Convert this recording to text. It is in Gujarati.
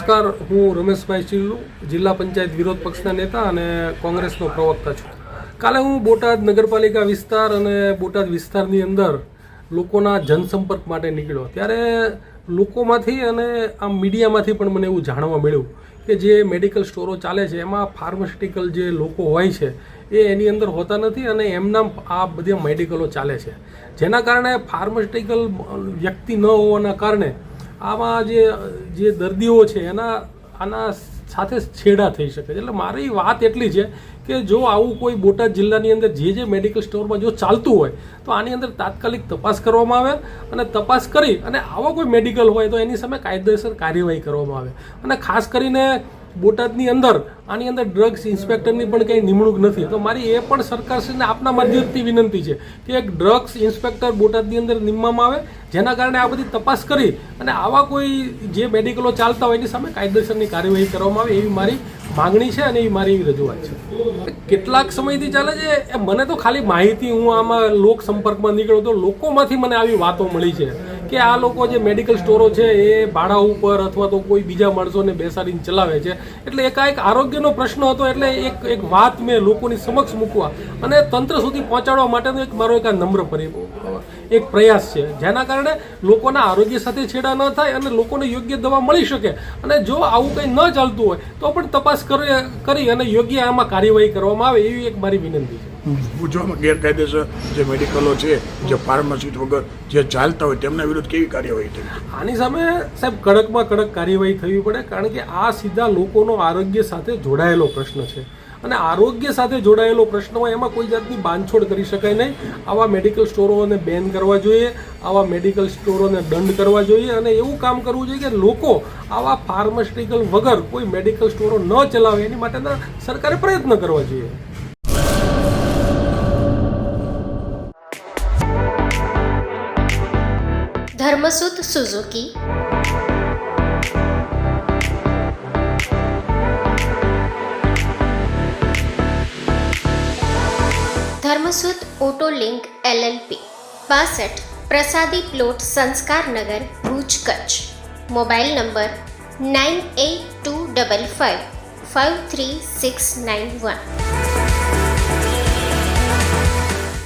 નમસ્કાર, હું રમેશભાઈ ચિલ્લુ, જિલ્લા પંચાયત વિરોધ પક્ષના નેતા અને કોંગ્રેસનો પ્રવક્તા છું. કાલે હું બોટાદ નગરપાલિકા વિસ્તાર અને બોટાદ વિસ્તારની અંદર લોકોના જનસંપર્ક માટે નીકળ્યો. ત્યારે લોકોમાંથી અને આમ મીડિયામાંથી પણ મને એવું જાણવા મળ્યું કે જે મેડિકલ સ્ટોરો ચાલે છે એમાં ફાર્માસ્યુટિકલ જે લોકો હોય છે એ એની અંદર હોતા નથી અને એમના આ બધી મેડિકલો ચાલે છે, જેના કારણે ફાર્માસ્યુટિકલ વ્યક્તિ ન હોવાના કારણે આમાં જે દર્દીઓ છે આના સાથે છેડા થઈ શકે છે. એટલે મારી વાત એટલી છે કે જો આવું કોઈ બોટાદ જિલ્લાની અંદર જે મેડિકલ સ્ટોરમાં જો ચાલતું હોય તો આની અંદર તાત્કાલિક તપાસ કરવામાં આવે અને તપાસ કરી અને આવા કોઈ મેડિકલ હોય તો એની સામે કાયદેસર કાર્યવાહી કરવામાં આવે. અને ખાસ કરીને બોટાદની અંદર આની અંદર ડ્રગ્સ ઇન્સ્પેક્ટરની પણ કંઈ નિમણૂક નથી, તો મારી એ પણ સરકારશ્રીને આપના માધ્યમથી વિનંતી છે કે એક ડ્રગ્સ ઇન્સ્પેક્ટર બોટાદની અંદર નિમવામાં આવે, જેના કારણે આ બધી તપાસ કરી અને આવા કોઈ જે મેડિકલો ચાલતા હોય એની સામે કાયદેસરની કાર્યવાહી કરવામાં આવે એવી મારી માગણી છે અને એવી મારી રજૂઆત છે. કેટલાક સમયથી ચાલે છે એ મને તો ખાલી માહિતી, હું આમાં લોક સંપર્કમાં નીકળ્યો તો લોકોમાંથી મને આવી વાતો મળી છે કે આ લોકો જે મેડિકલ સ્ટોરો છે એ ભાડા ઉપર અથવા તો કોઈ બીજા માણસોને બેસાડીને ચલાવે છે. એટલે એકાએક આરોગ્યનો પ્રશ્ન હતો એટલે એક વાત મેં લોકોની સમક્ષ મૂકવા અને તંત્ર સુધી પહોંચાડવા માટેનો મારો એક આ નમ્ર એક પ્રયાસ છે, જેના કારણે લોકોના આરોગ્ય સાથે છેડા ન થાય અને લોકોને યોગ્ય દવા મળી શકે. અને જો આવું કંઈ ન ચાલતું હોય તો પણ તપાસ કરી અને યોગ્ય આમાં કાર્યવાહી કરવામાં આવે એવી એક મારી વિનંતી છે. પૂછવામાં ગેરકાયદેસર જે મેડિકલો છે, જે ફાર્માસિસ્ટ વગર જે ચાલતા હોય તેમના વિરુદ્ધ કેવી કાર્યવાહી થઈ? આની સામે સાહેબ કડકમાં કડક કાર્યવાહી થવી પડે, કારણ કે આ સીધા લોકોનો આરોગ્ય સાથે જોડાયેલો પ્રશ્ન છે અને આરોગ્ય સાથે જોડાયેલો પ્રશ્ન હોય એમાં કોઈ જાતની બાંધછોડ કરી શકાય નહીં. આવા મેડિકલ સ્ટોરોને બેન કરવા જોઈએ, આવા મેડિકલ સ્ટોરોને દંડ કરવા જોઈએ અને એવું કામ કરવું જોઈએ કે લોકો આવા ફાર્માસ્યુટિકલ વગર કોઈ મેડિકલ સ્ટોરો ન ચલાવે એની માટેના સરકારે પ્રયત્ન કરવા જોઈએ. Dharmasut Suzuki, Dharmasut auto link LLP, 62 પ્રસાદી પ્લોટ, સંસ્કાર નગર, ભુજ, કચ્છ. Mobile number 9825553691.